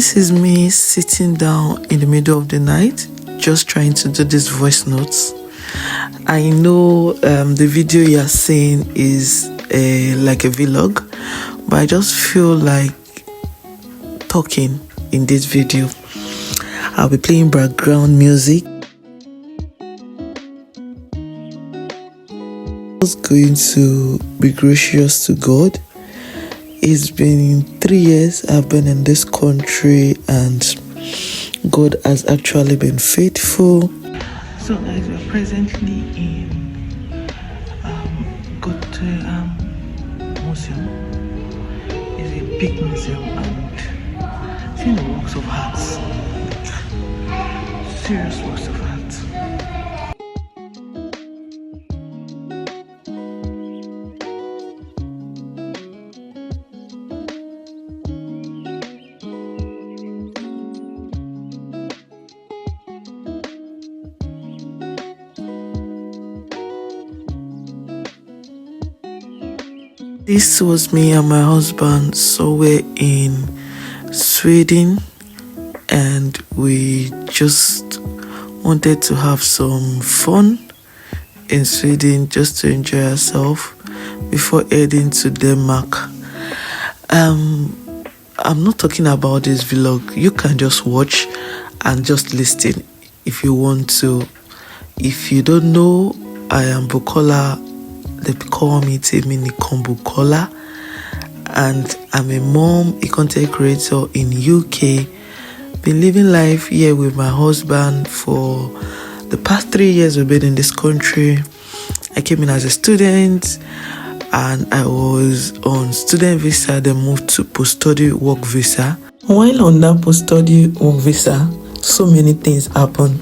This is me sitting down in the middle of the night, just trying to do these voice notes. I know the video you're seeing is like a vlog, but I just feel like talking in this video. I'll be playing background music. I was going to be gracious to God. It's been 3 years I've been in this country and God has actually been faithful. So guys, we're presently in Goethe Museum. It's a big museum and seeing the works of art. Serious works of art. This was me and my husband somewhere in Sweden, and we just wanted to have some fun in Sweden just to enjoy ourselves before heading to Denmark. I'm not talking about this vlog. You can just watch and just listen if you want to. If you don't know, I am Bukola. They call me Temini Bukola, and I'm a mom, a content creator in UK. Been living life here with my husband for the past 3 years. We've been in this country. I came in as a student and I was on student visa, then moved to post-study work visa. While on that post-study work visa, so many things happened.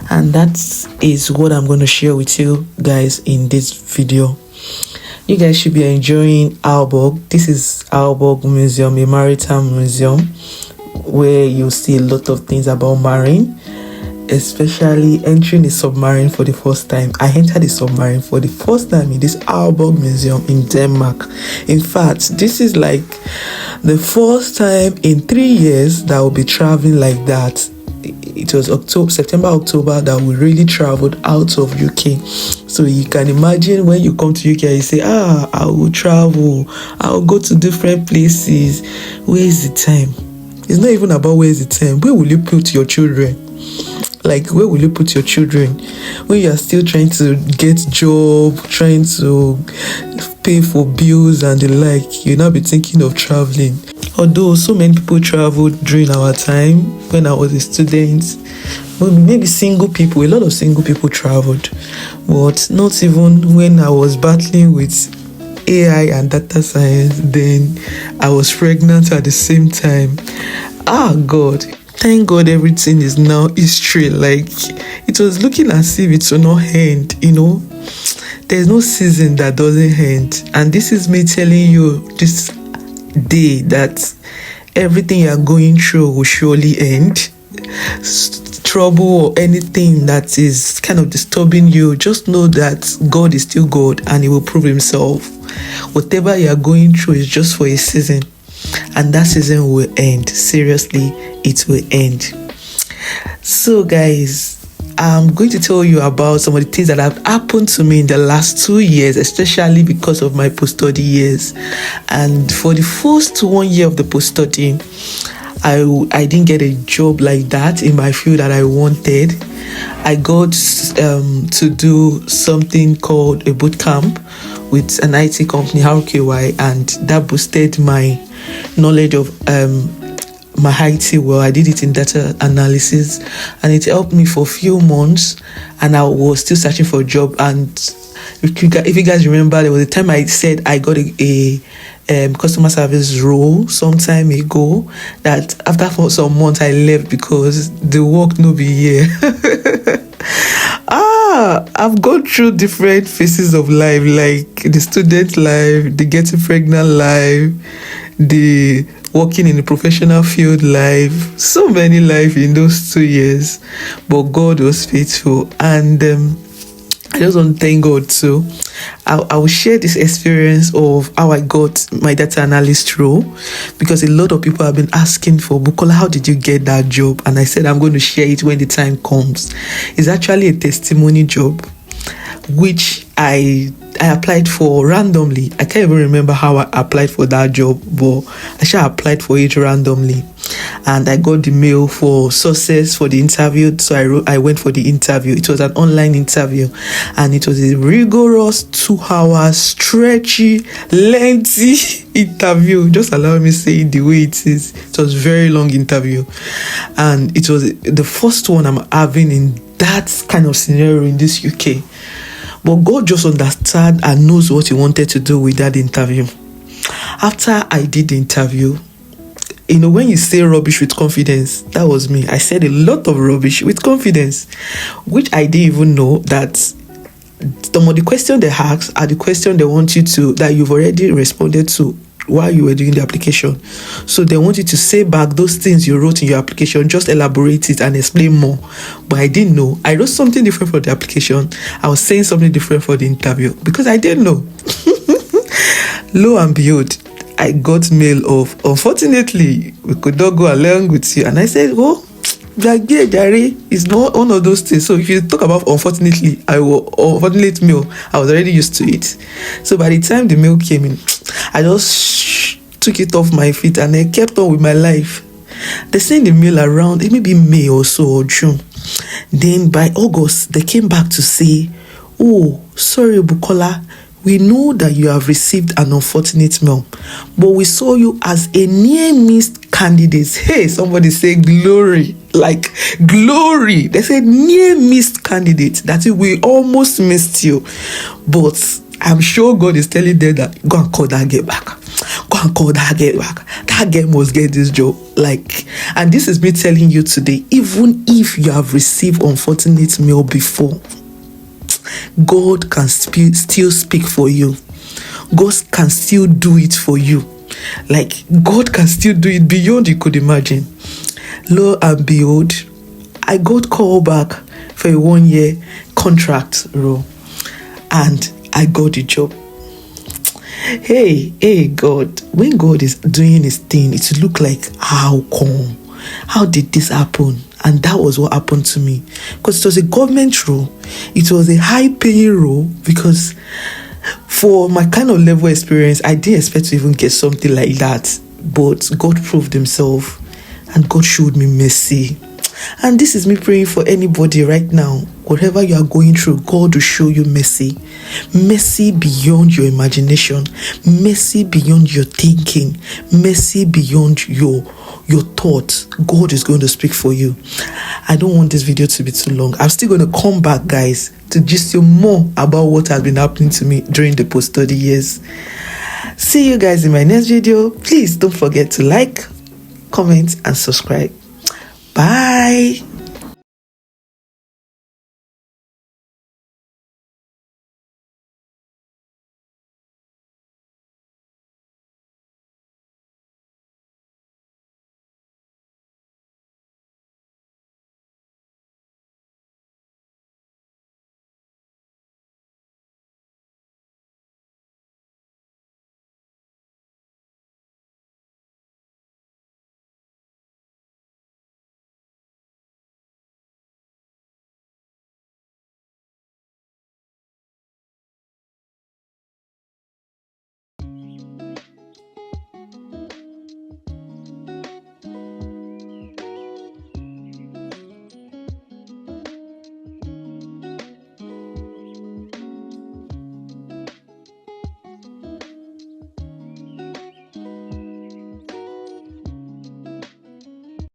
And that is what I'm going to share with you guys in this video. You guys should be enjoying Aalborg. This is Aalborg Museum, a maritime museum where you'll see a lot of things about marine, especially entering a submarine for the first time. I entered a submarine for the first time in this Aalborg Museum in Denmark. In fact, this is like the first time in 3 years that I will be traveling like that. It was September, October that we really traveled out of UK. So you can imagine when you come to UK, you say, I will travel, I will go to different places. Where is the time? It's not even about where is the time. Where will you put your children? Like, where will you put your children when you are still trying to get job, trying to pay for bills and the like? You'll not be thinking of traveling. Although so many people traveled during our time when I was a student, maybe single people, a lot of single people traveled, but not even when I was battling with AI and data science. Then I was pregnant at the same time. God. Thank God everything is now history. Like, it was looking as if it will not end, There's no season that doesn't end. And this is me telling you this day that everything you are going through will surely end. Trouble or anything that is kind of disturbing you, just know that God is still God and He will prove Himself. Whatever you are going through is just for a season, and that season will end. Seriously, it will end. So guys, I'm going to tell you about some of the things that have happened to me in the last 2 years, especially because of my post-study years. And for the first 1 year of the post-study, I didn't get a job like that in my field that I wanted. I got to do something called a boot camp with an IT company, RKY, and that boosted my knowledge of my IT. Well, I did it in data analysis, and it helped me for a few months, and I was still searching for a job. And if you guys remember, there was a time I said I got a customer service role some time ago, that after for some months I left because the work no be here. I've gone through different phases of life, like the student life, the getting pregnant life, the working in the professional field life, so many life in those 2 years, but God was faithful, and I just want to thank God too. I will share this experience of how I got my data analyst role, because a lot of people have been asking for, Bukola, how did you get that job? And I said I'm going to share it when the time comes. It's actually a testimony job, which I applied for randomly. I can't even remember how I applied for that job, but I sure applied for it randomly. And I got the mail for success for the interview. So I went for the interview. It was an online interview, and it was a rigorous 2 hours, stretchy, lengthy interview. Just allow me to say it the way it is. It was a very long interview, and it was the first one I'm having in that kind of scenario in this UK. But God just understood and knows what He wanted to do with that interview. After I did the interview, when you say rubbish with confidence, that was me. I said a lot of rubbish with confidence, which I didn't even know that some of the questions they ask are the questions they want you to, that you've already responded to while you were doing the application. So they want you to say back those things you wrote in your application, just elaborate it and explain more. But I didn't know. I wrote something different for the application. I was saying something different for the interview because I didn't know. Lo and behold, I got mail of, unfortunately, we could not go along with you. And I said, oh, Jare, it's not one of those things. So if you talk about unfortunately, unfortunate mail, I was already used to it. So by the time the mail came in, I just took it off my feet and I kept on with my life. They sent the mail around, it may be May or so, or June. Then by August, they came back to say, oh, sorry, Bukola, we know that you have received an unfortunate mail, but we saw you as a near-missed candidate. Hey, somebody say glory. Like glory. They said near-missed candidate. That is, we almost missed you. But I'm sure God is telling them that go and call that girl back. Go and call that girl back. That girl must get this job. And this is me telling you today, even if you have received unfortunate mail before, God can still speak for you. God can still do it for you. God can still do it beyond you could imagine. Lo and behold, I got called back for a 1-year contract role, and I got the job. Hey, God, when God is doing His thing, it look like, how come? How did this happen? And that was what happened to me. Because it was a government role. It was a high-paying role, because for my kind of level experience, I didn't expect to even get something like that. But God proved Himself, and God showed me mercy. And this is me praying for anybody right now. Whatever you are going through, God will show you mercy. Mercy beyond your imagination. Mercy beyond your thinking. Mercy beyond your thoughts. God is going to speak for you. I don't want this video to be too long. I'm still going to come back, guys, to gist you more about what has been happening to me during the post-study years. See you guys in my next video. Please don't forget to like, comment, and subscribe. Bye.